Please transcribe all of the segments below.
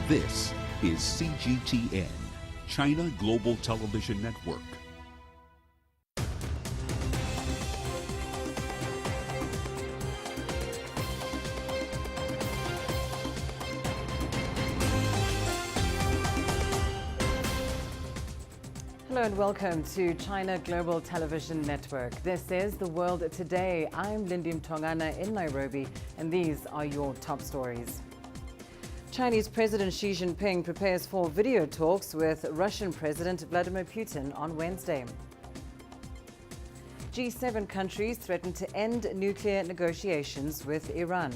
This is CGTN, China Global Television Network. Hello and welcome to China Global Television Network. This is The World Today. I'm Lindy Mtongana in Nairobi, and these are your top stories. Chinese President Xi Jinping prepares for video talks with Russian President Vladimir Putin on Wednesday. G7 countries threaten to end nuclear negotiations with Iran.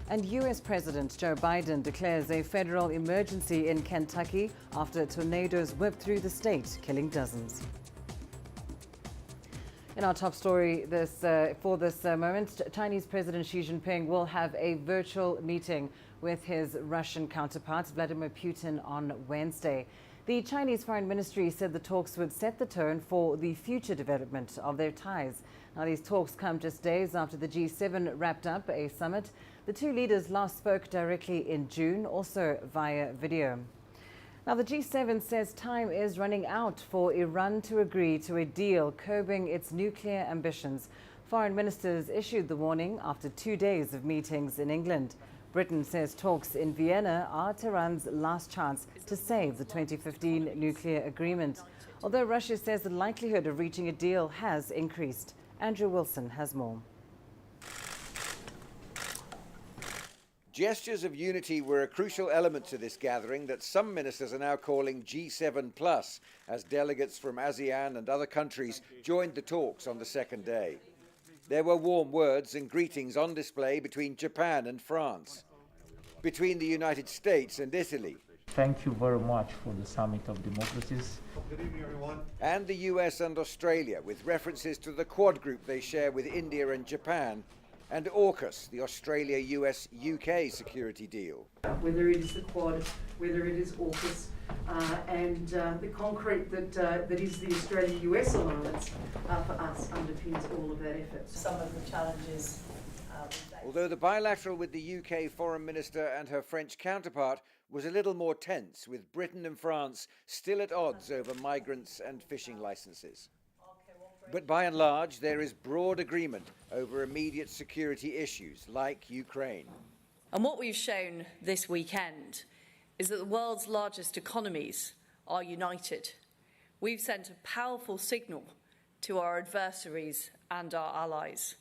And U.S. President Joe Biden declares a federal emergency in Kentucky after tornadoes whipped through the state, killing dozens. In our top story for this moment, Chinese President Xi Jinping will have a virtual meeting with his Russian counterpart, Vladimir Putin, on Wednesday. The Chinese Foreign Ministry said the talks would set the tone for the future development of their ties. Now, these talks come just days after the G7 wrapped up a summit. The two leaders last spoke directly in June, also via video. Now, the G7 says time is running out for Iran to agree to a deal curbing its nuclear ambitions. Foreign ministers issued the warning after 2 days of meetings in England. Britain says talks in Vienna are Tehran's last chance to save the 2015 nuclear agreement. Although Russia says the likelihood of reaching a deal has increased. Andrew Wilson has more. Gestures of unity were a crucial element to this gathering that some ministers are now calling G7+, as delegates from ASEAN and other countries joined the talks on the second day. There were warm words and greetings on display between Japan and France, between the United States and Italy. Thank you very much for the Summit of Democracies. Good evening, everyone. And the US and Australia, with references to the Quad group they share with India and Japan, and AUKUS, the Australia-US-UK security deal. Whether it is the Quad, whether it is AUKUS, and the concrete that is the Australia-US alliance for us underpins all of that effort. Some of the challenges. Although the bilateral with the UK Foreign Minister and her French counterpart was a little more tense, with Britain and France still at odds over migrants and fishing licenses. But by and large, there is broad agreement over immediate security issues like Ukraine. And what we've shown this weekend is that the world's largest economies are united. We've sent a powerful signal to our adversaries and our allies.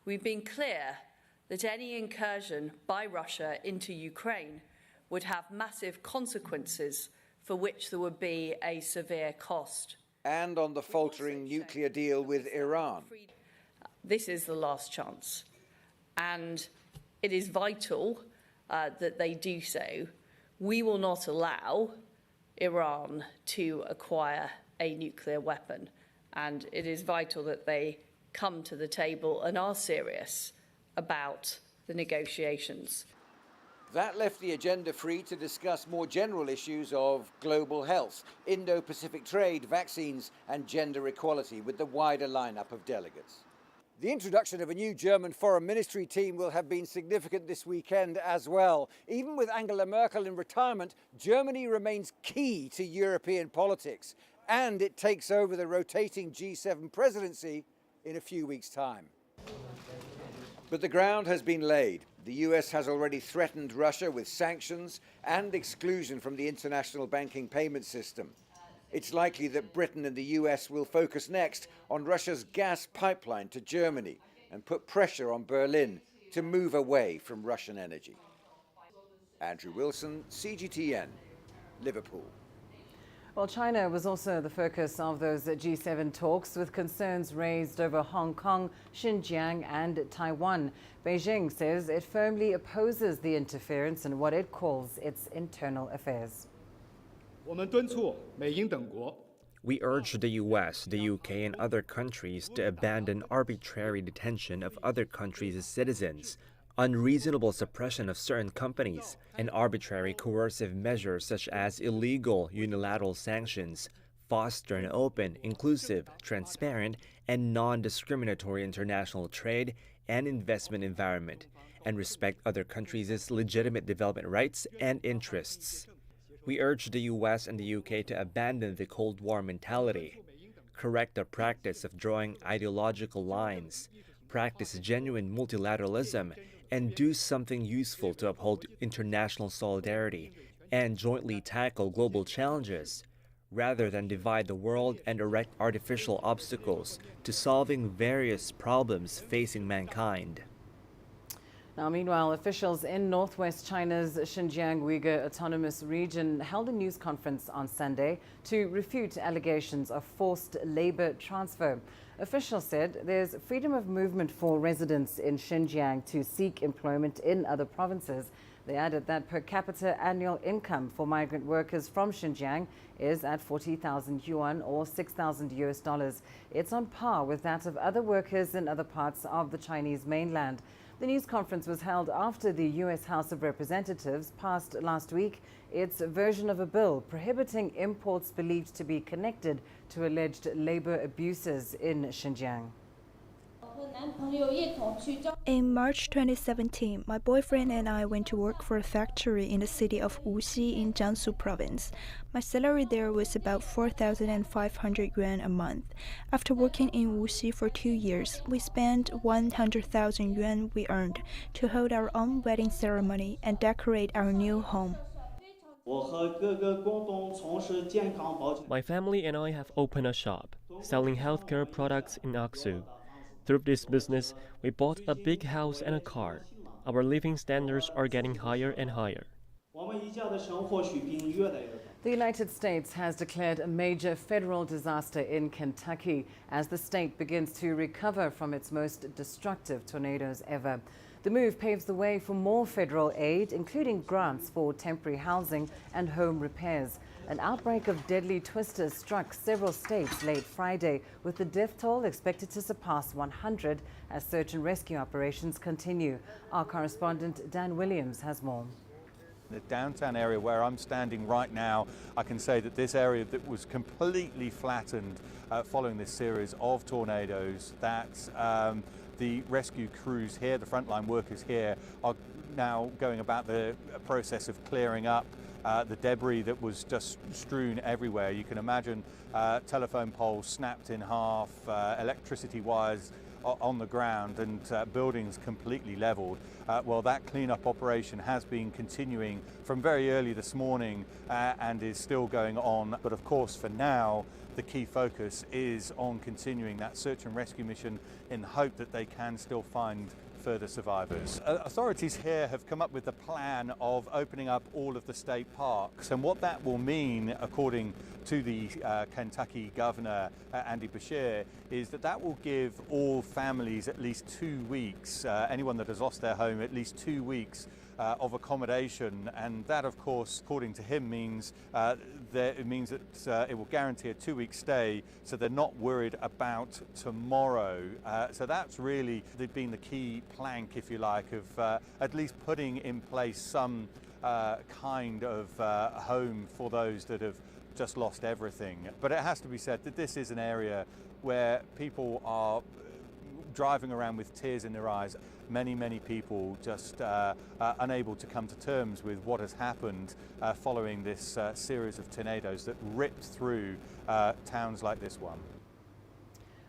We've been clear that any incursion by Russia into Ukraine would have massive consequences for which there would be a severe cost. And on the faltering nuclear deal with Iran. This is the last chance, and it is vital that they do so. We will not allow Iran to acquire a nuclear weapon, and it is vital that they come to the table and are serious about the negotiations. That left the agenda free to discuss more general issues of global health, Indo-Pacific trade, vaccines and gender equality with the wider lineup of delegates. The introduction of a new German foreign ministry team will have been significant this weekend as well. Even with Angela Merkel in retirement, Germany remains key to European politics, and it takes over the rotating G7 presidency in a few weeks' time. But the ground has been laid. The US has already threatened Russia with sanctions and exclusion from the international banking payment system. It's likely that Britain and the US will focus next on Russia's gas pipeline to Germany and put pressure on Berlin to move away from Russian energy. Andrew Wilson, CGTN, Liverpool. Well, China was also the focus of those G7 talks, with concerns raised over Hong Kong, Xinjiang and Taiwan. Beijing says it firmly opposes the interference in what it calls its internal affairs. We urge the US, the UK and other countries to abandon arbitrary detention of other countries' citizens, unreasonable suppression of certain companies, and arbitrary coercive measures such as illegal unilateral sanctions, foster an open, inclusive, transparent, and non-discriminatory international trade and investment environment, and respect other countries' legitimate development rights and interests. We urge the US and the UK to abandon the Cold War mentality, correct the practice of drawing ideological lines, practice genuine multilateralism, and do something useful to uphold international solidarity and jointly tackle global challenges, rather than divide the world and erect artificial obstacles to solving various problems facing mankind. Now, meanwhile, officials in northwest China's Xinjiang Uyghur Autonomous Region held a news conference on Sunday to refute allegations of forced labor transfer. Officials said there's freedom of movement for residents in Xinjiang to seek employment in other provinces. They added that per capita annual income for migrant workers from Xinjiang is at 40,000 yuan or $6,000. It's on par with that of other workers in other parts of the Chinese mainland. The news conference was held after the U.S. House of Representatives passed last week its version of a bill prohibiting imports believed to be connected to alleged labor abuses in Xinjiang. In March 2017, my boyfriend and I went to work for a factory in the city of Wuxi in Jiangsu province. My salary there was about 4,500 yuan a month. After working in Wuxi for 2 years, we spent 100,000 yuan we earned to hold our own wedding ceremony and decorate our new home. My family and I have opened a shop selling healthcare products in Aksu. Through this business, we bought a big house and a car. Our living standards are getting higher and higher. The United States has declared a major federal disaster in Kentucky as the state begins to recover from its most destructive tornadoes ever. The move paves the way for more federal aid, including grants for temporary housing and home repairs. An outbreak of deadly twisters struck several states late Friday, with the death toll expected to surpass 100 as search and rescue operations continue. Our correspondent Dan Williams has more. The downtown area where I'm standing right now, I can say that this area that was completely flattened following this series of tornadoes, that the rescue crews here, the frontline workers here, are now going about the process of clearing up the debris that was just strewn everywhere. You can imagine telephone poles snapped in half, electricity wires on the ground, and buildings completely leveled. Well, that cleanup operation has been continuing from very early this morning and is still going on. But of course, for now, the key focus is on continuing that search and rescue mission in the hope that they can still find further survivors. Authorities here have come up with a plan of opening up all of the state parks, and what that will mean, according to the Kentucky governor, Andy Beshear, is that that will give all families at least 2 weeks, anyone that has lost their home, at least 2 weeks of accommodation. And that, of course, according to him, means that it will guarantee a 2-week stay, so they're not worried about tomorrow. So that's really been the key plank, if you like, of at least putting in place some kind of home for those that have just lost everything. But it has to be said that this is an area where people are driving around with tears in their eyes. Many people just unable to come to terms with what has happened following this series of tornadoes that ripped through towns like this one.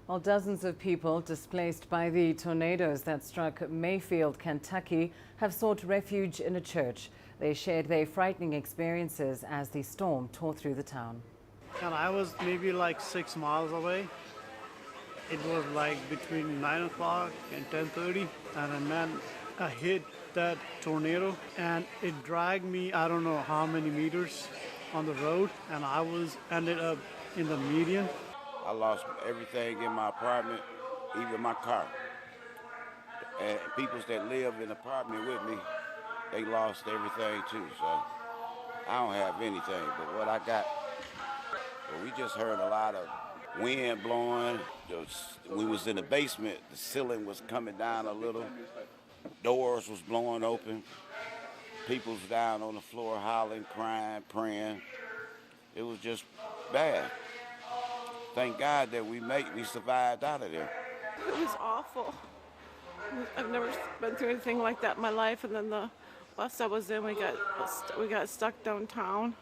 Well, dozens of people displaced by the tornadoes that struck Mayfield, Kentucky, have sought refuge in a church. They shared their frightening experiences as the storm tore through the town. And I was maybe like 6 miles away. It was like between 9 o'clock and 10:30, and then I hit that tornado, and it dragged me I don't know how many meters on the road, and I ended up in the median. I lost everything in my apartment, even my car. And people that live in the apartment with me, they lost everything too. So I don't have anything, but what I got, well, we just heard a lot of wind blowing. We was in the basement, the ceiling was coming down a little, doors was blowing open, people's down on the floor hollering, crying, praying. It was just bad. Thank God that we survived out of there. It was awful. I've never been through anything like that in my life. And then the bus I was in, we got stuck downtown.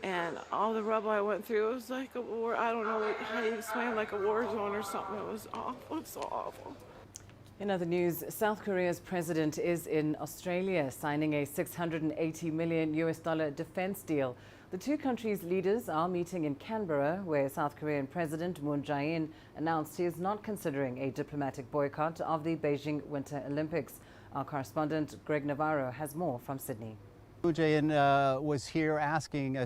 And all the rubble I went through, it was like a war. I don't know how you explain, like a war zone or something. It was awful. It was so awful. In other news, South Korea's president is in Australia signing a $680 million defense deal. The two countries' leaders are meeting in Canberra, where South Korean President Moon Jae-in announced he is not considering a diplomatic boycott of the Beijing Winter Olympics. Our correspondent Greg Navarro has more from Sydney. Moon Jae-in was here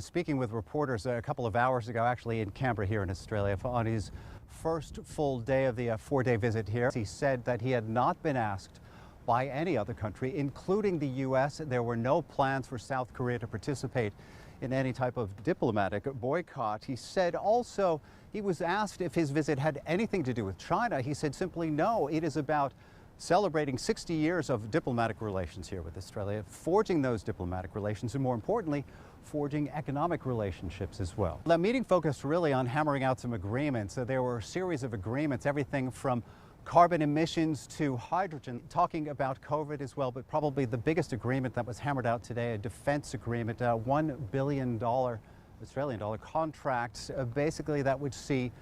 speaking with reporters a couple of hours ago, actually in Canberra here in Australia, on his first full day of the four-day visit here. He said that he had not been asked by any other country, including the U.S. There were no plans for South Korea to participate in any type of diplomatic boycott. He said also he was asked if his visit had anything to do with China. He said simply no, it is about celebrating 60 years of diplomatic relations here with Australia, forging those diplomatic relations, and more importantly, forging economic relationships as well. The meeting focused really on hammering out some agreements. There were a series of agreements, everything from carbon emissions to hydrogen, talking about COVID as well, but probably the biggest agreement that was hammered out today, a defense agreement, a $1 billion Australian dollar contract, basically that would see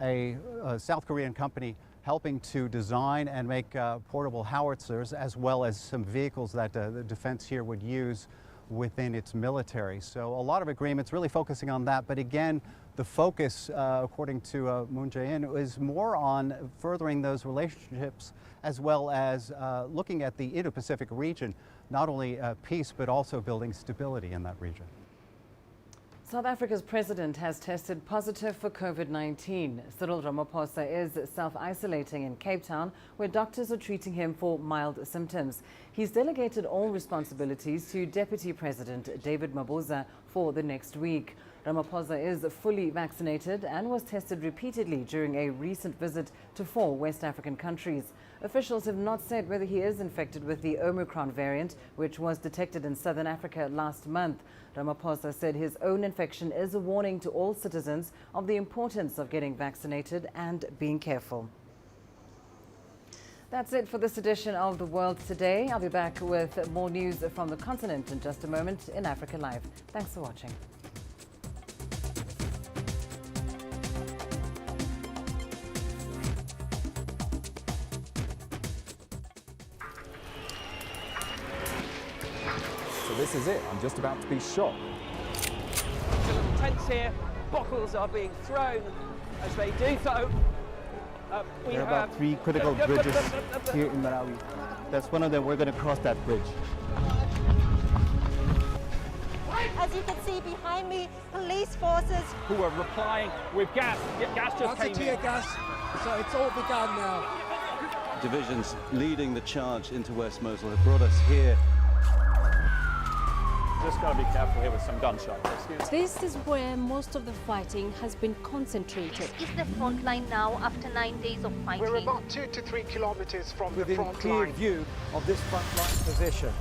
a South Korean company helping to design and make portable howitzers, as well as some vehicles that the defense here would use within its military. So a lot of agreements really focusing on that. But again, the focus, according to Moon Jae-in, is more on furthering those relationships, as well as looking at the Indo-Pacific region, not only peace, but also building stability in that region. South Africa's president has tested positive for COVID-19. Cyril Ramaphosa is self-isolating in Cape Town, where doctors are treating him for mild symptoms. He's delegated all responsibilities to Deputy President David Mabuza for the next week. Ramaphosa is fully vaccinated and was tested repeatedly during a recent visit to 4 West African countries. Officials have not said whether he is infected with the Omicron variant, which was detected in southern Africa last month. Ramaphosa said his own infection is a warning to all citizens of the importance of getting vaccinated and being careful. That's it for this edition of The World Today. I'll be back with more news from the continent in just a moment in Africa Live. Thanks for watching. This is it. I'm just about to be shot. The little tents here, bottles are being thrown as they do so. There are about 3 critical bridges here in Malawi. That's one of them. We're going to cross that bridge. As you can see behind me, police forces who are replying with gas. Gas just came in. Tear gas, so it's all begun now. Divisions leading the charge into West Mosul have brought us here. Just got to be careful here with some gunshots. This is where most of the fighting has been concentrated. Is the front line now after 9 days of fighting? We're about 2 to 3 kilometers from the front line. Within clear view of this front line position.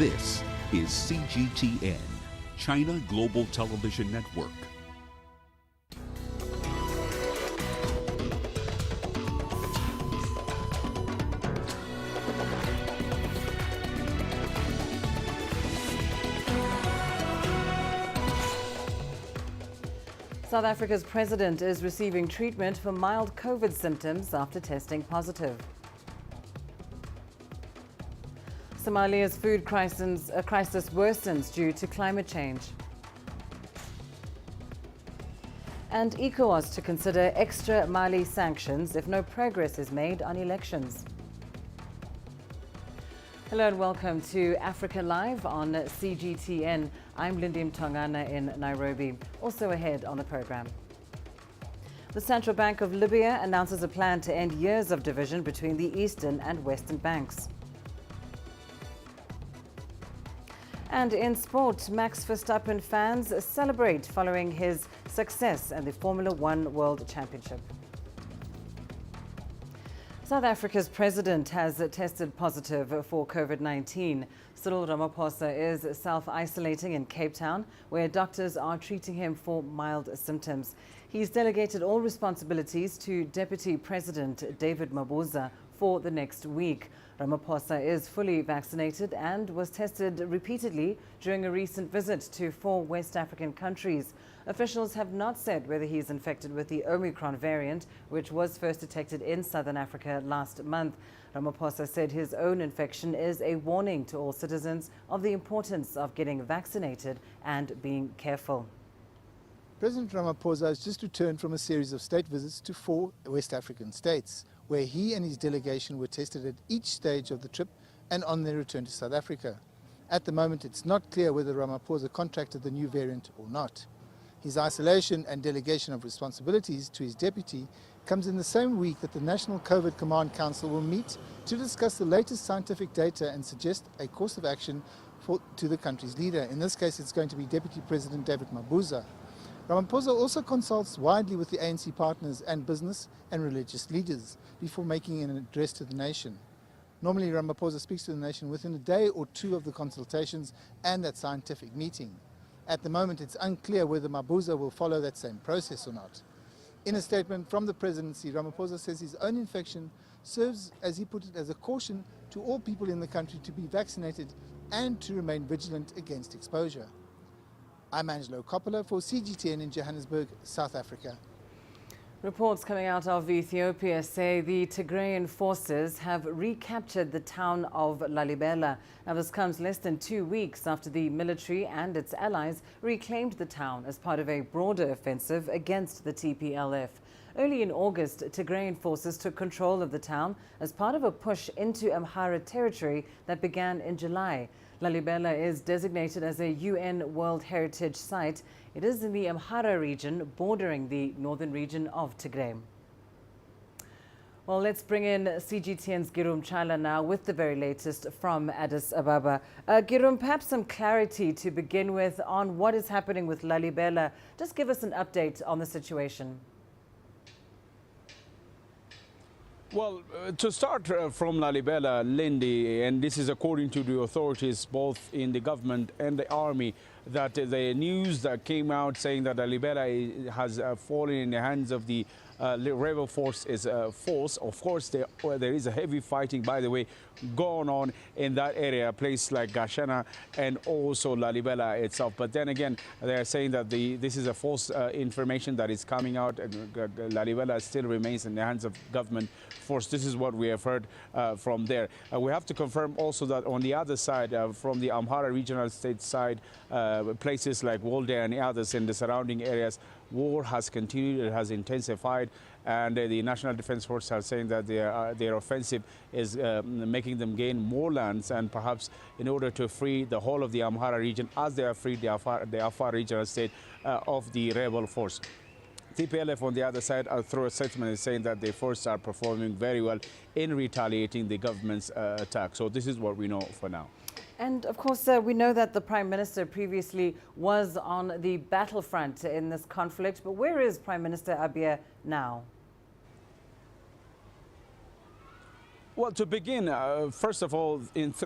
This is CGTN, China Global Television Network. South Africa's president is receiving treatment for mild COVID symptoms after testing positive. Somalia's food crisis worsens due to climate change. And ECOWAS to consider extra Mali sanctions if no progress is made on elections. Hello and welcome to Africa Live on CGTN. I'm Lindy Mtongana in Nairobi. Also ahead on the program. The Central Bank of Libya announces a plan to end years of division between the eastern and western banks. And in sport, Max Verstappen fans celebrate following his success at the Formula One World Championship. South Africa's president has tested positive for COVID-19. Cyril Ramaphosa is self-isolating in Cape Town, where doctors are treating him for mild symptoms. He's delegated all responsibilities to Deputy President David Mabuza for the next week. Ramaphosa is fully vaccinated and was tested repeatedly during a recent visit to 4 West African countries. Officials have not said whether he is infected with the Omicron variant, which was first detected in southern Africa last month. Ramaphosa said his own infection is a warning to all citizens of the importance of getting vaccinated and being careful. President Ramaphosa has just returned from a series of state visits to 4 West African states, where he and his delegation were tested at each stage of the trip and on their return to South Africa. At the moment, it's not clear whether Ramaphosa contracted the new variant or not. His isolation and delegation of responsibilities to his deputy comes in the same week that the National COVID Command Council will meet to discuss the latest scientific data and suggest a course of action to the country's leader. In this case, it's going to be Deputy President David Mabuza. Ramaphosa also consults widely with the ANC partners and business and religious leaders before making an address to the nation. Normally, Ramaphosa speaks to the nation within a day or two of the consultations and that scientific meeting. At the moment, it's unclear whether Mabuza will follow that same process or not. In a statement from the presidency, Ramaphosa says his own infection serves, as he put it, as a caution to all people in the country to be vaccinated and to remain vigilant against exposure. I'm Angelo Coppola for CGTN in Johannesburg, South Africa. Reports coming out of Ethiopia say the Tigrayan forces have recaptured the town of Lalibela. Now, this comes less than 2 weeks after the military and its allies reclaimed the town as part of a broader offensive against the TPLF. Early in August, Tigrayan forces took control of the town as part of a push into Amhara territory that began in July. Lalibela is designated as a UN World Heritage Site. It is in the Amhara region bordering the northern region of Tigray. Well, let's bring in CGTN's Girum Chala now with the very latest from Addis Ababa. Girum, perhaps some clarity to begin with on what is happening with Lalibela. Just give us an update on the situation. Well, to start from Lalibela, Lindy, and this is according to the authorities both in the government and the army, that the news that came out saying that Lalibela has fallen in the hands of the rebel force is false. Of course, there is a heavy fighting, by the way, going on in that area, a place like Gashana and also Lalibela itself. But then again, they are saying that this is a false information that is coming out, and Lalibela still remains in the hands of government force. This is what we have heard from there. We have to confirm also that on the other side, from the Amhara regional state side, places like Wolde and others in the surrounding areas, war has continued, it has intensified, and the National Defense Force are saying that their offensive is making them gain more lands, and perhaps in order to free the whole of the Amhara region, as they have freed the Afar regional state of the rebel force. TPLF on the other side, through a statement, is saying that the forces are performing very well in retaliating the government's attack. So this is what we know for now. And of course, we know that the Prime Minister previously was on the battlefront in this conflict, but where is Prime Minister Abiy now? Well, to begin, first of all,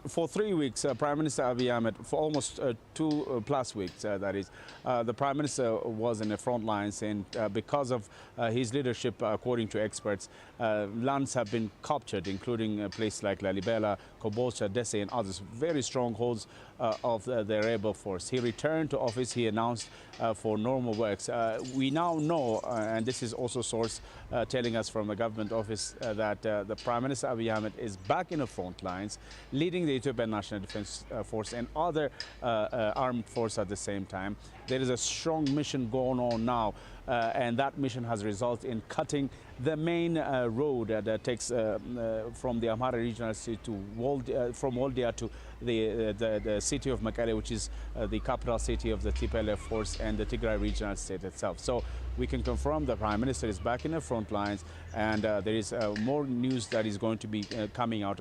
for 3 weeks, Prime Minister Abiy Ahmed, for almost 2+ weeks, that is, the Prime Minister was in the front lines, and because of his leadership, according to experts, lands have been captured, including places like Lalibela, Kobolcha, Dese, and others, very strongholds of the rebel force. He returned to office. He announced for normal works. We now know, and this is also source telling us from the government office, that the Prime Minister Abiy Ahmed is back in the front lines, leading the Ethiopian National Defense Force and other armed forces at the same time. There is a strong mission going on now, and that mission has resulted in cutting the main road that takes from the Amhara regional city to from Waldia to the city of Mekelle, which is the capital city of the TPLF force and the Tigray regional state itself. So we can confirm the Prime Minister is back in the front lines, and there is more news that is going to be coming out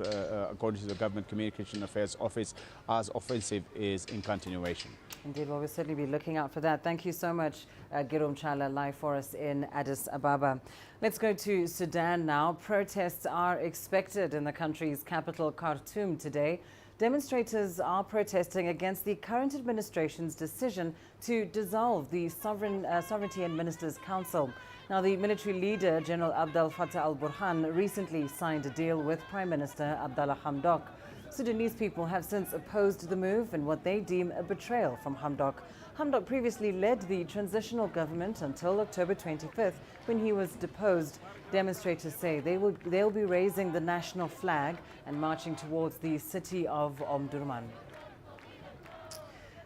according to the Government Communication Affairs Office, as offensive is in continuation. Indeed, well, we'll certainly be looking out for that. Thank you so much, Girum Chala, live for us in Addis Ababa. Let's go to Sudan now. Protests are expected in the country's capital, Khartoum, today. Demonstrators are protesting against the current administration's decision to dissolve the Sovereignty and Ministers' Council. Now, the military leader, General Abdel Fattah al-Burhan, recently signed a deal with Prime Minister Abdallah Hamdok. Sudanese people have since opposed the move in what they deem a betrayal from Hamdok. Hamdok previously led the transitional government until October 25th, when he was deposed. Demonstrators say they'll be raising the national flag and marching towards the city of Omdurman.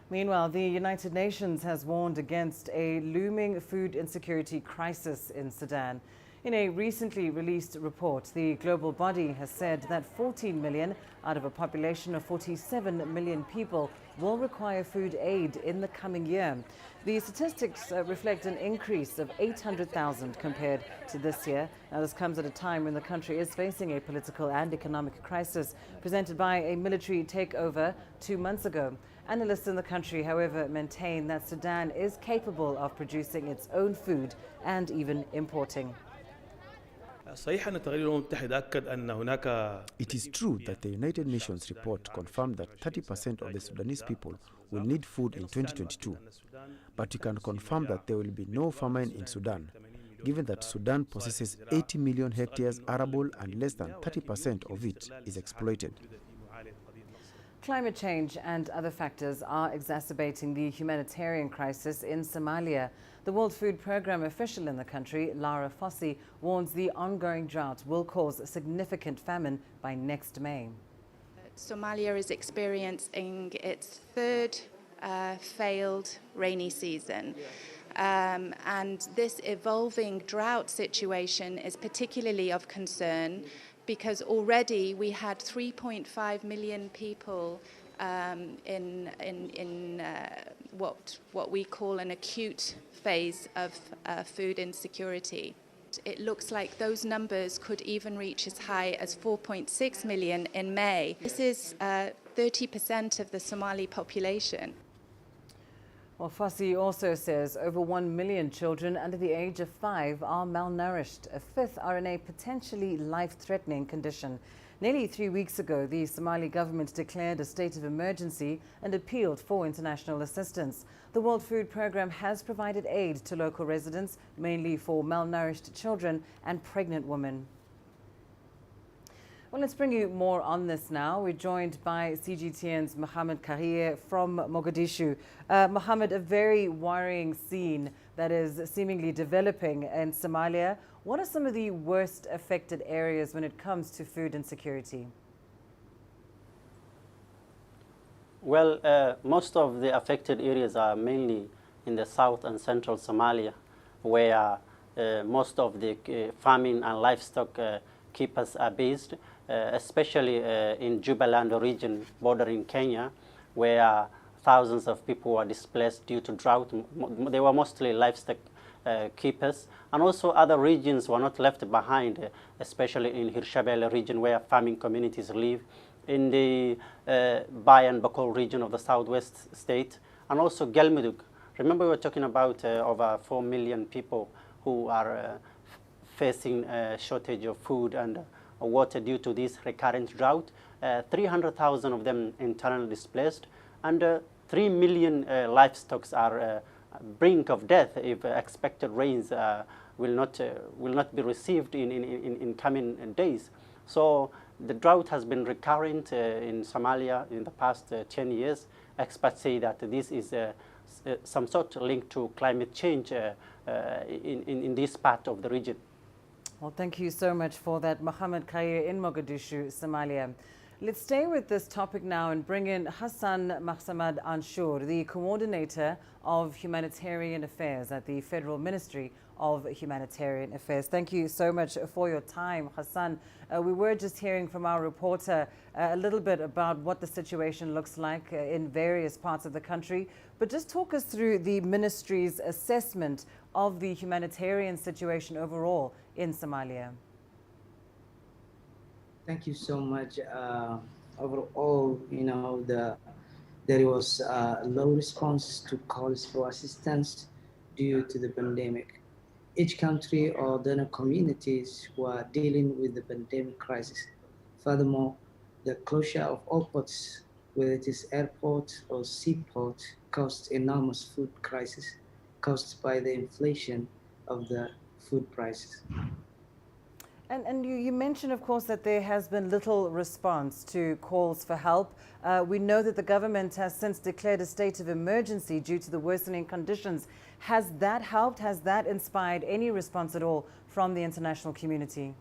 Meanwhile, the United Nations has warned against a looming food insecurity crisis in Sudan. In a recently released report, the global body has said that 14 million out of a population of 47 million people will require food aid in the coming year. The statistics reflect an increase of 800,000 compared to this year. Now, this comes at a time when the country is facing a political and economic crisis presented by a military takeover 2 months ago. Analysts in the country, however, maintain that Sudan is capable of producing its own food and even importing. It is true that the United Nations report confirmed that 30% of the Sudanese people will need food in 2022. But we can confirm that there will be no famine in Sudan, given that Sudan possesses 80 million hectares arable and less than 30% of it is exploited. Climate change and other factors are exacerbating the humanitarian crisis in Somalia. The World Food Programme official in the country, Lara Fossi, warns the ongoing drought will cause significant famine by next May. Somalia is experiencing its third failed rainy season. And this evolving drought situation is particularly of concern because already we had 3.5 million people in what we call an acute phase of food insecurity. It looks like those numbers could even reach as high as 4.6 million in May. This is 30% of the Somali population. Well, Fossi also says over 1 million children under the age of 5 are malnourished. A fifth are in a potentially life-threatening condition. Nearly 3 weeks ago, the Somali government declared a state of emergency and appealed for international assistance. The World Food Programme has provided aid to local residents, mainly for malnourished children and pregnant women. Well, let's bring you more on this now. We're joined by CGTN's Mohammed Kahir from Mogadishu. Mohammed, a very worrying scene that is seemingly developing in Somalia. What are some of the worst affected areas when it comes to food insecurity? Well, most of the affected areas are mainly in the south and central Somalia, where most of the farming and livestock keepers are based, especially in Jubaland region bordering Kenya, where thousands of people were displaced due to drought. They were mostly livestock keepers, and also other regions were not left behind, especially in Hirshabelle region where farming communities live, in the Bayan Bakol region of the southwest state, and also Galmudug. Remember, we were talking about over 4 million people who are facing a shortage of food and water due to this recurrent drought. 300,000 of them internally displaced, and 3 million livestock are brink of death if expected rains will not be received in coming days. So the drought has been recurrent in Somalia in the past 10 years. Experts say that this is some sort of link to climate change in this part of the region. Well, thank you so much for that, Mohammed Khair in Mogadishu, Somalia. Let's stay with this topic now and bring in Hassan Mahsamad Anshur, the coordinator of Humanitarian Affairs at the Federal Ministry of Humanitarian Affairs. Thank you so much for your time, Hassan. We were just hearing from our reporter a little bit about what the situation looks like in various parts of the country, but just talk us through the ministry's assessment of the humanitarian situation overall in Somalia. Thank you so much. Overall, there was low response to calls for assistance due to the pandemic. Each country or donor communities were dealing with the pandemic crisis. Furthermore, the closure of all ports, whether it is airport or seaport, caused enormous food crisis caused by the inflation of the food prices. And you mentioned, of course, that there has been little response to calls for help. We know that the government has since declared a state of emergency due to the worsening conditions. Has that helped? Has that inspired any response at all from the international community?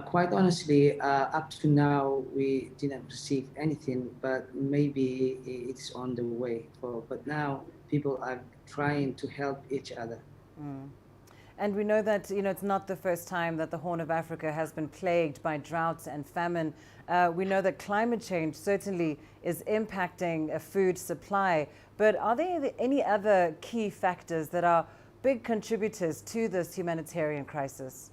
Quite honestly, up to now, we didn't receive anything, but maybe it's on the way. But now people are trying to help each other. And we know that, it's not the first time that the Horn of Africa has been plagued by droughts and famine. We know that climate change certainly is impacting a food supply. But are there any other key factors that are big contributors to this humanitarian crisis?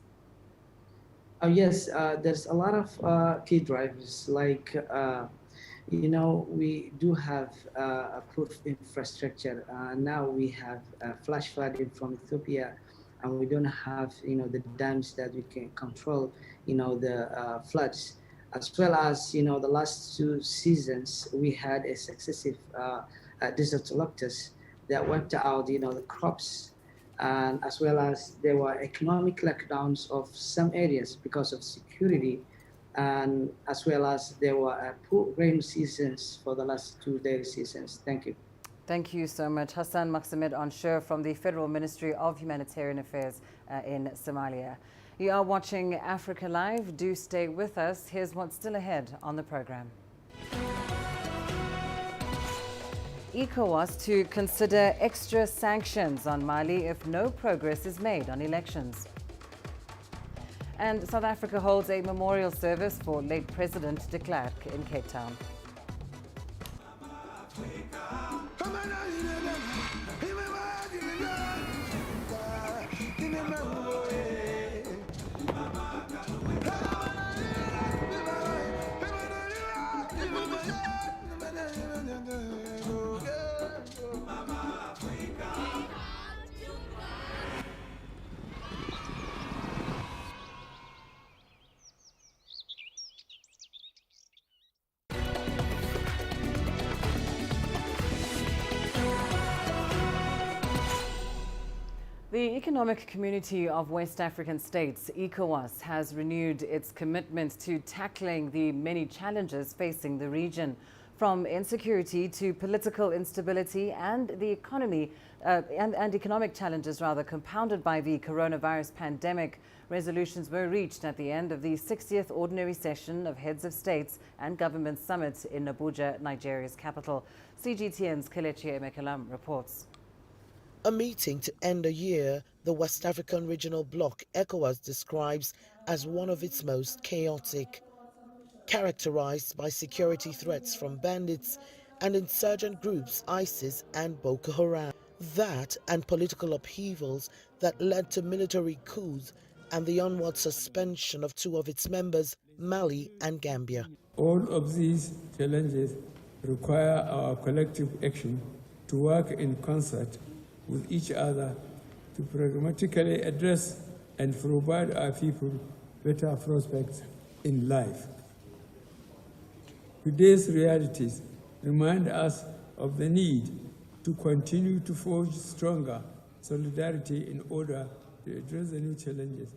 Yes, there's a lot of key drivers, like, we do have a poor infrastructure. Now we have flash flooding from Ethiopia, and we don't have, the dams that we can control, the floods, as well as, the last 2 seasons, we had a successive desert locusts that wiped out, the crops, and as well as there were economic lockdowns of some areas because of security, and as well as there were poor rain seasons for the last 2 dairy seasons. Thank you. Thank you so much. Hassan Mahsamad Anshur from the Federal Ministry of Humanitarian Affairs in Somalia. You are watching Africa Live. Do stay with us. Here's what's still ahead on the program. ECOWAS to consider extra sanctions on Mali if no progress is made on elections. And South Africa holds a memorial service for late President de Klerk in Cape Town. The Economic Community of West African States, ECOWAS, has renewed its commitment to tackling the many challenges facing the region, from insecurity to political instability and the economy and economic challenges compounded by the coronavirus pandemic. Resolutions were reached at the end of the 60th ordinary session of Heads of States and Government Summit in Abuja, Nigeria's capital. CGTN's Kelechi Emekalam reports. A meeting to end a year the West African Regional Bloc, ECOWAS, describes as one of its most chaotic, characterized by security threats from bandits and insurgent groups ISIS and Boko Haram. That and political upheavals that led to military coups and the onward suspension of 2 of its members, Mali and Gambia. All of these challenges require our collective action to work in concert with each other to pragmatically address and provide our people better prospects in life. Today's realities remind us of the need to continue to forge stronger solidarity in order to address the new challenges.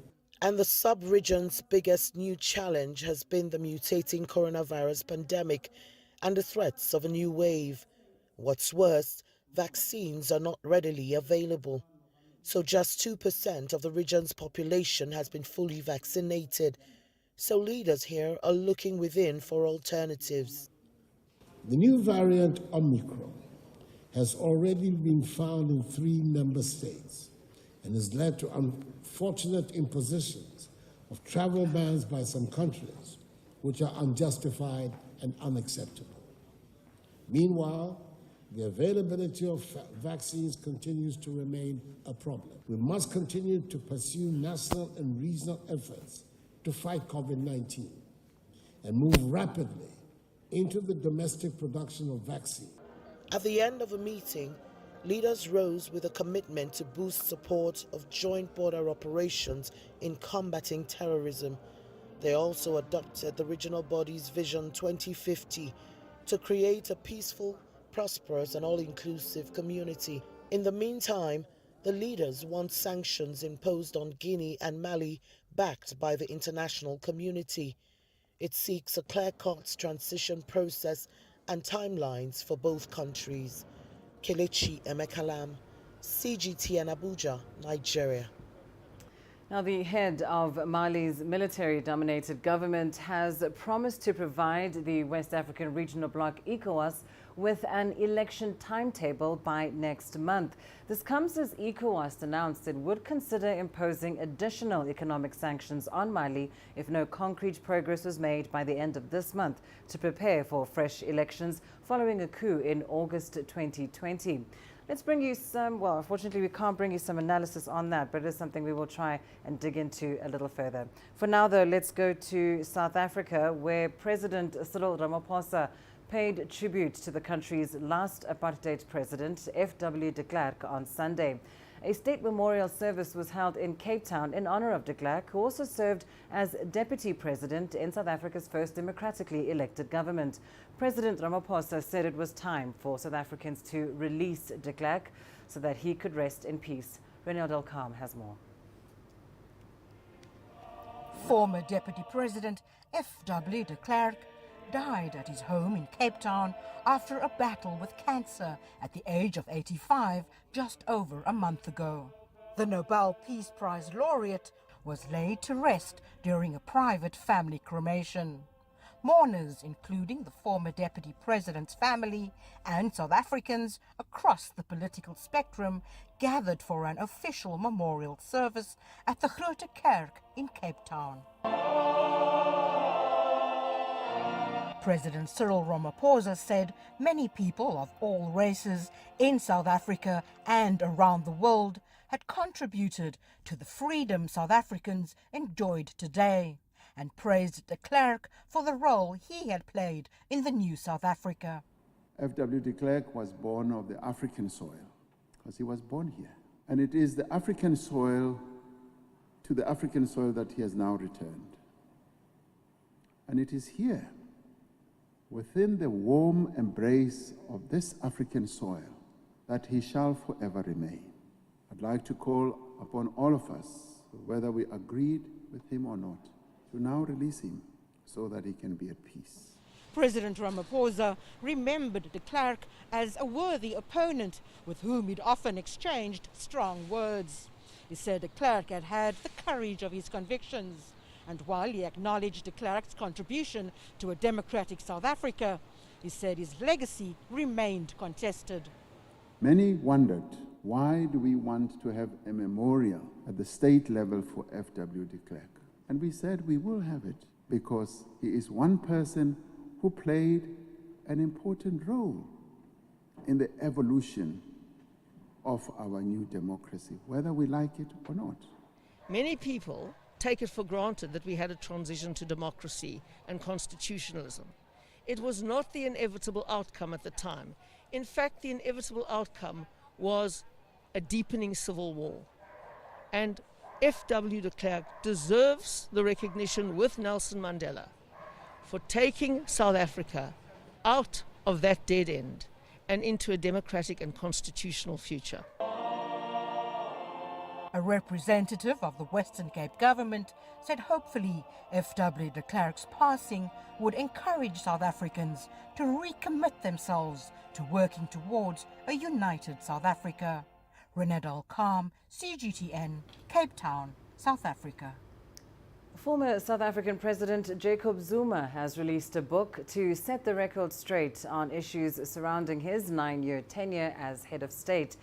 And the sub-region's biggest new challenge has been the mutating coronavirus pandemic and the threats of a new wave. What's worse, vaccines are not readily available. So just 2% of the region's population has been fully vaccinated. So leaders here are looking within for alternatives. The new variant Omicron has already been found in 3 member states and has led to unfortunate impositions of travel bans by some countries, which are unjustified and unacceptable. Meanwhile, the availability of vaccines continues to remain a problem. We must continue to pursue national and regional efforts to fight COVID-19 and move rapidly into the domestic production of vaccines. At the end of a meeting, leaders rose with a commitment to boost support of joint border operations in combating terrorism. They also adopted the regional body's Vision 2050 to create a peaceful, prosperous and all-inclusive community. In the meantime, the leaders want sanctions imposed on Guinea and Mali backed by the international community. It seeks a clear-cut transition process and timelines for both countries. Kelechi Emekalam, CGTN Abuja, Nigeria. Now, the head of Mali's military-dominated government has promised to provide the West African regional bloc ECOWAS with an election timetable by next month. This comes as ECOWAS announced it would consider imposing additional economic sanctions on Mali if no concrete progress was made by the end of this month to prepare for fresh elections following a coup in August 2020. Let's bring you some, well, unfortunately we can't bring you some analysis on that, but it is something we will try and dig into a little further. For now, though, let's go to South Africa, where President Cyril Ramaphosa paid tribute to the country's last apartheid president, F.W. de Klerk, on Sunday. A state memorial service was held in Cape Town in honor of de Klerk, who also served as deputy president in South Africa's first democratically elected government. President Ramaphosa said it was time for South Africans to release de Klerk so that he could rest in peace. Renel Delcam has more. Former Deputy President F.W. de Klerk died at his home in Cape Town after a battle with cancer at the age of 85 just over a month ago. The Nobel Peace Prize laureate was laid to rest during a private family cremation. Mourners, including the former deputy president's family and South Africans across the political spectrum, gathered for an official memorial service at the Grote Kerk in Cape Town. President Cyril Ramaphosa said many people of all races in South Africa and around the world had contributed to the freedom South Africans enjoyed today, and praised de Klerk for the role he had played in the new South Africa. F.W. de Klerk was born of the African soil, because he was born here. And it is the African soil to the African soil that he has now returned. And it is here, within the warm embrace of this African soil, that he shall forever remain. I'd like to call upon all of us, whether we agreed with him or not, to now release him so that he can be at peace. President Ramaphosa remembered de Klerk as a worthy opponent with whom he'd often exchanged strong words. He said de Klerk had had the courage of his convictions, and while he acknowledged de Klerk's contribution to a democratic South Africa, he said his legacy remained contested. Many wondered, why do we want to have a memorial at the state level for F.W. de Klerk? And we said we will have it because he is one person who played an important role in the evolution of our new democracy, whether we like it or not. Many people take it for granted that we had a transition to democracy and constitutionalism. It was not the inevitable outcome at the time. In fact, the inevitable outcome was a deepening civil war. And F.W. de Klerk deserves the recognition with Nelson Mandela for taking South Africa out of that dead end and into a democratic and constitutional future. A representative of the Western Cape government said hopefully F.W. de Klerk's passing would encourage South Africans to recommit themselves to working towards a united South Africa. Renette Alcam, CGTN, Cape Town, South Africa. Former South African President Jacob Zuma has released a book to set the record straight on issues surrounding his 9-year tenure as head of state.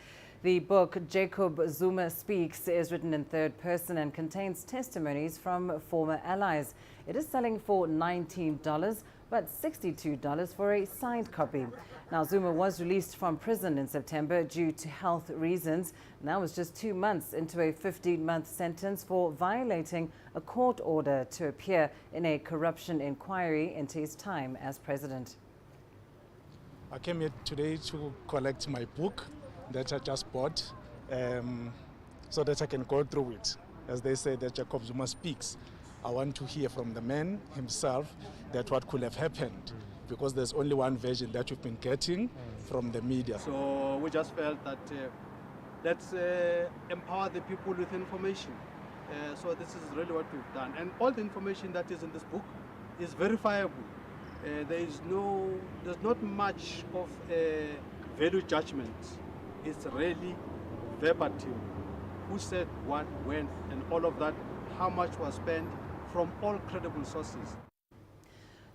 The book, Jacob Zuma Speaks, is written in third person and contains testimonies from former allies. It is selling for $19, but $62 for a signed copy. Now, Zuma was released from prison in September due to health reasons. And that was just 2 months into a 15-month sentence for violating a court order to appear in a corruption inquiry into his time as president. I came here today to collect my book that I just bought, so that I can go through it. As they say, that Jacob Zuma speaks. I want to hear from the man himself that what could have happened, because there's only one version that we've been getting from the media. So we just felt that let's empower the people with information. So this is really what we've done. And all the information that is in this book is verifiable. There's not much of value judgment. It's really verbatim. Who said what, when, and all of that, how much was spent from all credible sources.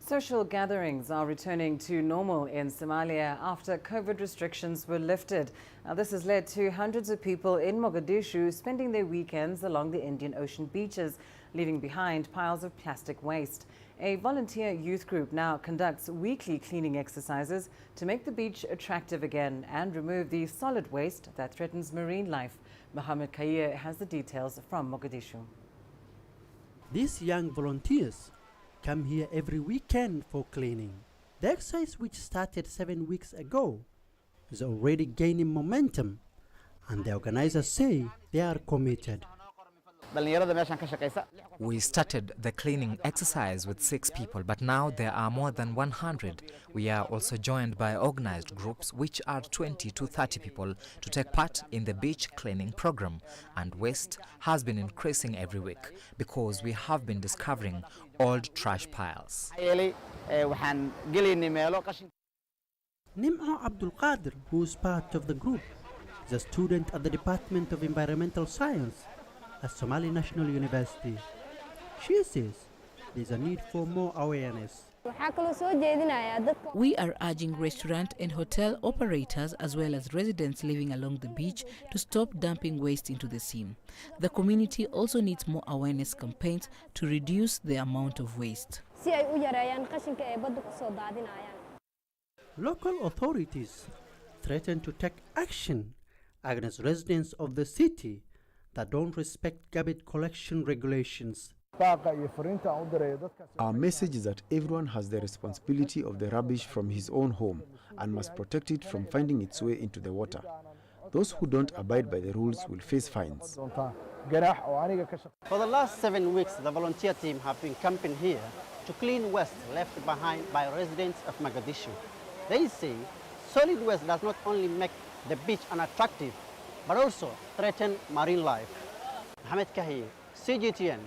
Social gatherings are returning to normal in Somalia after COVID restrictions were lifted. Now, this has led to hundreds of people in Mogadishu spending their weekends along the Indian Ocean beaches, leaving behind piles of plastic waste. A volunteer youth group now conducts weekly cleaning exercises to make the beach attractive again and remove the solid waste that threatens marine life. Mohammed Kair has the details from Mogadishu. These young volunteers come here every weekend for cleaning. The exercise, which started 7 weeks ago, is already gaining momentum, and the organizers say they are committed. We started the cleaning exercise with 6 people, but now there are more than 100. We are also joined by organized groups, which are 20 to 30 people, to take part in the beach cleaning program. And waste has been increasing every week because we have been discovering old trash piles. Nim'a Abdul Qadir, who is part of the group, is a student at the Department of Environmental Science at Somali National University. She says there's a need for more awareness. We are urging restaurant and hotel operators as well as residents living along the beach to stop dumping waste into the sea. The community also needs more awareness campaigns to reduce the amount of waste. Local authorities threaten to take action against residents of the city that don't respect garbage collection regulations. Our message is that everyone has the responsibility of the rubbish from his own home and must protect it from finding its way into the water. Those who don't abide by the rules will face fines. For the last 7 weeks, the volunteer team have been camping here to clean waste left behind by residents of Mogadishu. They say solid waste does not only make the beach unattractive, but also threaten marine life. Mohammed Kahir, CGTN,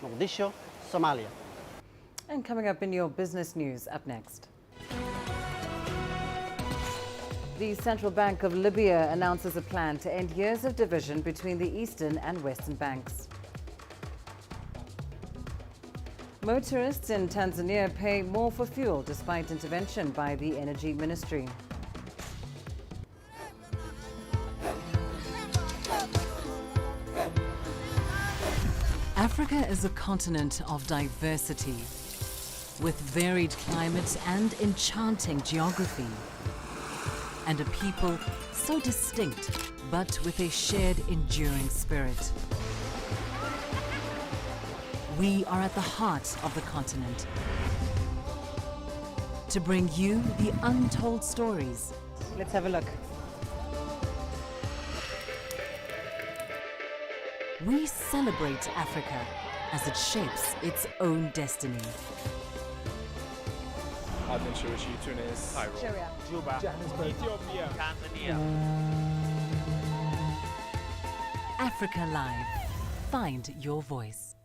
Mogadishu, Somalia. And coming up in your business news, up next. The Central Bank of Libya announces a plan to end years of division between the eastern and western banks. Motorists in Tanzania pay more for fuel despite intervention by the Energy Ministry. Africa is a continent of diversity, with varied climates and enchanting geography, and a people so distinct, but with a shared enduring spirit. We are at the heart of the continent to bring you the untold stories. Let's have a look. We celebrate Africa as it shapes its own destiny. Tunis, Cairo, Juba, Ethiopia, Tanzania. Africa Live. Find your voice.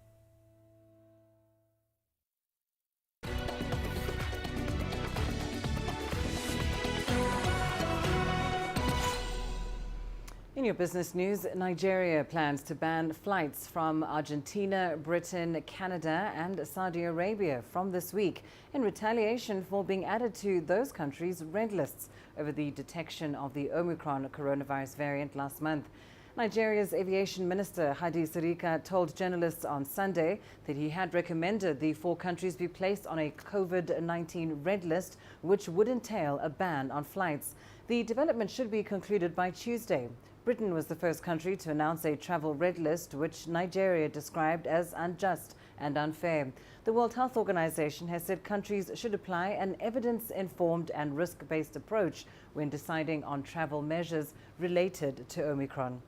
In your business news, Nigeria plans to ban flights from Argentina, Britain, Canada and Saudi Arabia from this week in retaliation for being added to those countries' red lists over the detection of the Omicron coronavirus variant last month. Nigeria's aviation minister, Hadi Sirika, told journalists on Sunday that he had recommended the 4 countries be placed on a COVID-19 red list, which would entail a ban on flights. The development should be concluded by Tuesday. Britain was the first country to announce a travel red list, which Nigeria described as unjust and unfair. The World Health Organization has said countries should apply an evidence-informed and risk-based approach when deciding on travel measures related to Omicron.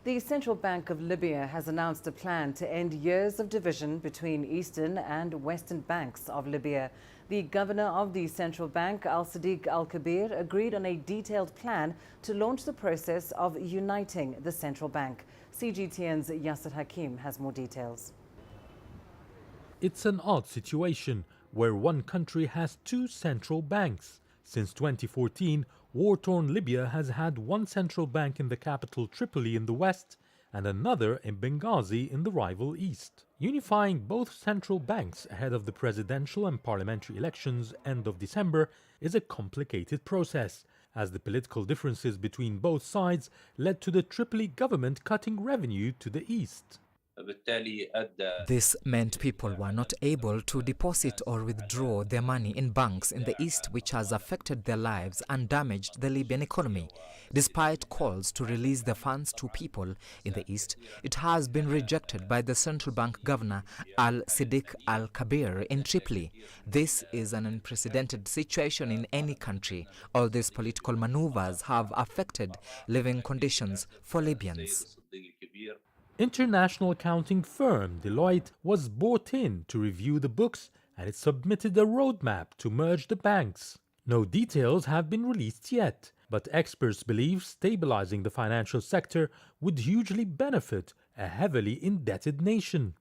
The Central Bank of Libya has announced a plan to end years of division between eastern and western banks of Libya. The governor of the central bank, Al-Sadiq Al-Kabir, agreed on a detailed plan to launch the process of uniting the central bank. CGTN's Yasser Hakim has more details. It's an odd situation where one country has 2 central banks. Since 2014, war-torn Libya has had one central bank in the capital Tripoli in the west and another in Benghazi in the rival east. Unifying both central banks ahead of the presidential and parliamentary elections end of December is a complicated process, as the political differences between both sides led to the Tripoli government cutting revenue to the east. This meant people were not able to deposit or withdraw their money in banks in the east, which has affected their lives and damaged the Libyan economy. Despite calls to release the funds to people in the east, it has been rejected by the central bank governor Al-Sadiq Al-Kabir in Tripoli. This is an unprecedented situation in any country. All these political maneuvers have affected living conditions for Libyans. International accounting firm Deloitte was brought in to review the books, and it submitted a roadmap to merge the banks. No details have been released yet, but experts believe stabilizing the financial sector would hugely benefit a heavily indebted nation.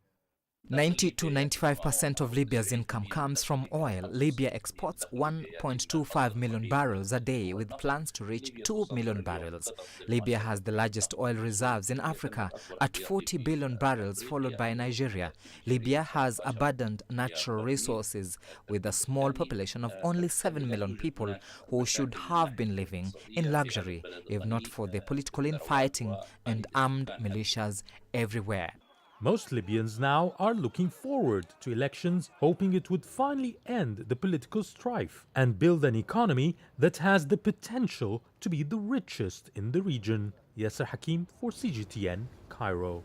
90 to 95% of Libya's income comes from oil. Libya exports 1.25 million barrels a day, with plans to reach 2 million barrels. Libya has the largest oil reserves in Africa at 40 billion barrels, followed by Nigeria. Libya has abundant natural resources, with a small population of only 7 million people who should have been living in luxury, if not for the political infighting and armed militias everywhere. Most Libyans now are looking forward to elections, hoping it would finally end the political strife and build an economy that has the potential to be the richest in the region. Yasser Hakim for CGTN, Cairo.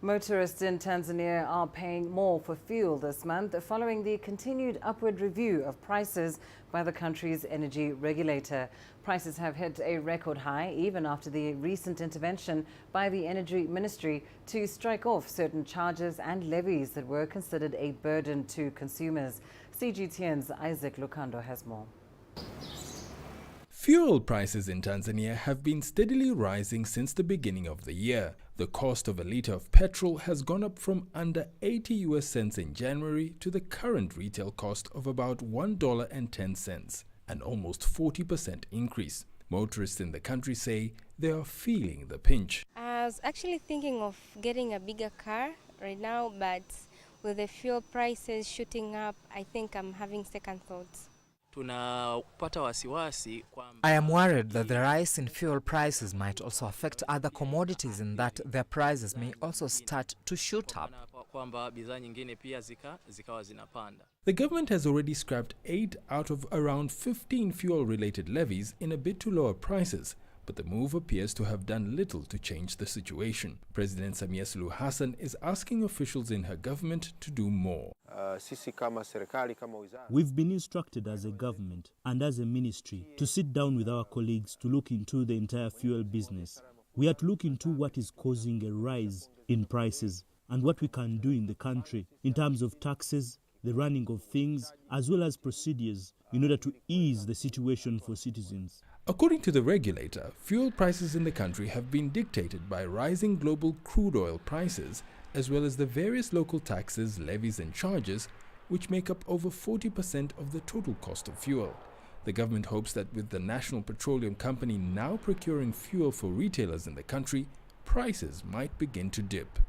Motorists in Tanzania are paying more for fuel this month following the continued upward review of prices by the country's energy regulator. Prices have hit a record high even after the recent intervention by the Energy Ministry to strike off certain charges and levies that were considered a burden to consumers. CGTN's Isaac Lukando has more. Fuel prices in Tanzania have been steadily rising since the beginning of the year. The cost of a litre of petrol has gone up from under 80 US cents in January to the current retail cost of about $1.10, an almost 40% increase. Motorists in the country say they are feeling the pinch. I was actually thinking of getting a bigger car right now, but with the fuel prices shooting up, I think I'm having second thoughts. I am worried that the rise in fuel prices might also affect other commodities and that their prices may also start to shoot up. The government has already scrapped 8 out of around 15 fuel-related levies in a bid to lower prices, but the move appears to have done little to change the situation. President Samia Suluhu Hassan is asking officials in her government to do more. We've been instructed as a government and as a ministry to sit down with our colleagues to look into the entire fuel business. We have to look into what is causing a rise in prices and what we can do in the country in terms of taxes, the running of things, as well as procedures in order to ease the situation for citizens. According to the regulator, fuel prices in the country have been dictated by rising global crude oil prices, as well as the various local taxes, levies and charges, which make up over 40% of the total cost of fuel. The government hopes that with the National Petroleum Company now procuring fuel for retailers in the country, prices might begin to dip.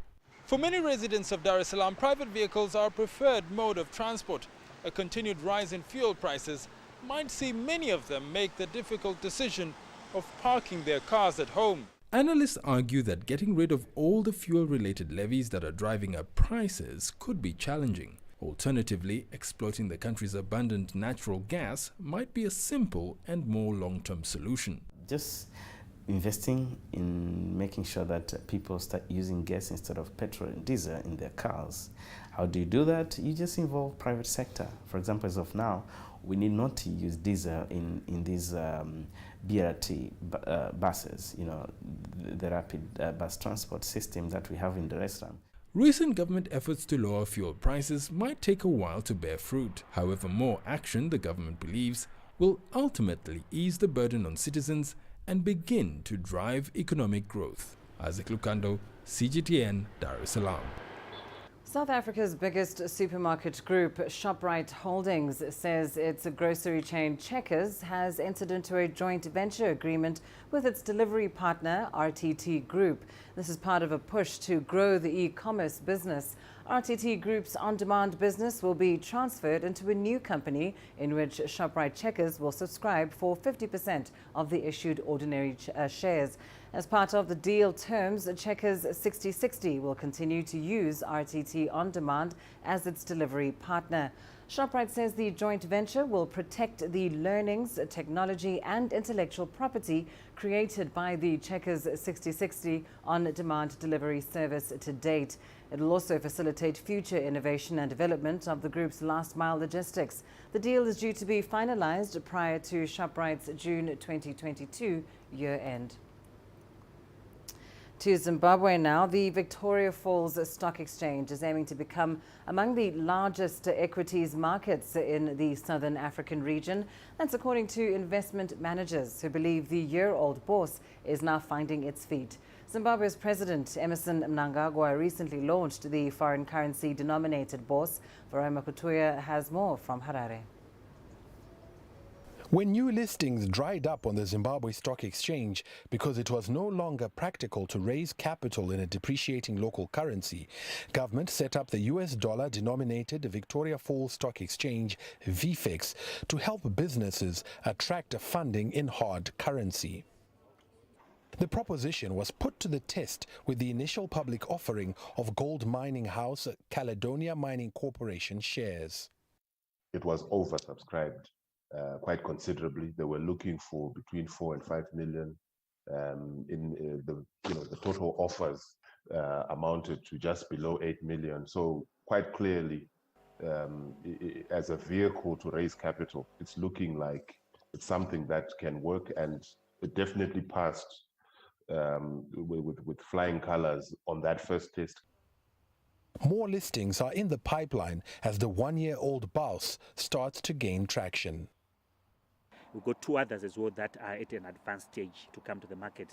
For many residents of Dar es Salaam, private vehicles are a preferred mode of transport. A continued rise in fuel prices might see many of them make the difficult decision of parking their cars at home. Analysts argue that getting rid of all the fuel-related levies that are driving up prices could be challenging. Alternatively, exploiting the country's abundant natural gas might be a simple and more long-term solution. Just investing in making sure that people start using gas instead of petrol and diesel in their cars. How do you do that? You just involve private sector. For example, as of now, we need not to use diesel in these BRT buses, the rapid bus transport system that we have in Dar es Salaam. Recent government efforts to lower fuel prices might take a while to bear fruit. However, more action, the government believes, will ultimately ease the burden on citizens and begin to drive economic growth. Isaac Lukando, CGTN, Dar es Salaam. South Africa's biggest supermarket group, Shoprite Holdings, says its grocery chain Checkers has entered into a joint venture agreement with its delivery partner, RTT Group. This is part of a push to grow the e-commerce business. RTT Group's on-demand business will be transferred into a new company in which Shoprite Checkers will subscribe for 50% of the issued ordinary shares. As part of the deal terms, Checkers 6060 will continue to use RTT On Demand as its delivery partner. Shoprite says the joint venture will protect the learnings, technology and intellectual property created by the Checkers 6060 on-demand delivery service to date. It will also facilitate future innovation and development of the group's last-mile logistics. The deal is due to be finalized prior to Shoprite's June 2022 year-end. To Zimbabwe now, the Victoria Falls Stock Exchange is aiming to become among the largest equities markets in the Southern African region. That's according to investment managers who believe the year-old bourse is now finding its feet. Zimbabwe's President Emmerson Mnangagwa recently launched the foreign currency denominated bourse. Varoma Kutuya has more from Harare. When new listings dried up on the Zimbabwe Stock Exchange because it was no longer practical to raise capital in a depreciating local currency, government set up the US dollar-denominated Victoria Falls Stock Exchange, VFEX, to help businesses attract funding in hard currency. The proposition was put to the test with the initial public offering of gold mining house Caledonia Mining Corporation shares. It was oversubscribed. Quite considerably. They were looking for between 4 and 5 million. The total offers amounted to just below 8 million. So quite clearly, as a vehicle to raise capital, it's looking like it's something that can work, and it definitely passed with flying colors on that first test. More listings are in the pipeline as the one-year-old BAUS starts to gain traction. We've got two others as well that are at an advanced stage to come to the market.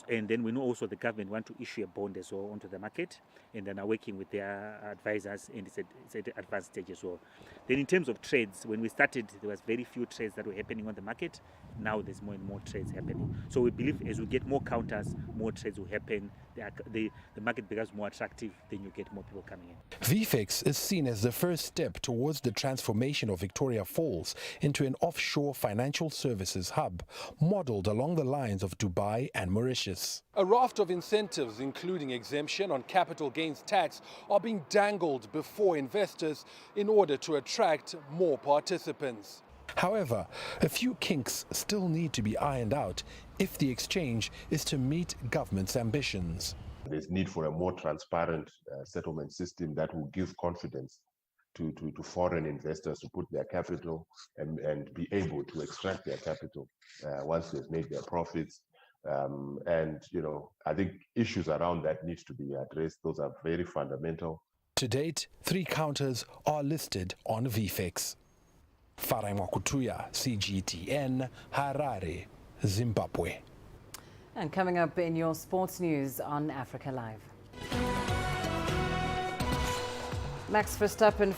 And then we know also the government want to issue a bond as well onto the market, and then are working with their advisors, and it's at an advanced stage as well. Then in terms of trades, when we started, there was very few trades that were happening on the market. Now there's more and more trades happening. So we believe as we get more counters, more trades will happen. The market becomes more attractive, then you get more people coming in. VFEX is seen as the first step towards the transformation of Victoria Falls into an offshore financial services hub, modeled along the lines of Dubai and Mauritius. A raft of incentives, including exemption on capital gains tax, are being dangled before investors in order to attract more participants. However, a few kinks still need to be ironed out if the exchange is to meet government's ambitions. There's need for a more transparent settlement system that will give confidence to foreign investors to put their capital and be able to extract their capital once they've made their profits. And, you know, I think issues around that needs to be addressed. Those are very fundamental. To date, 3 counters are listed on VFX. Farai Mwakutuya, CGTN, Harare, Zimbabwe. And coming up in your sports news on Africa Live. Max Verstappen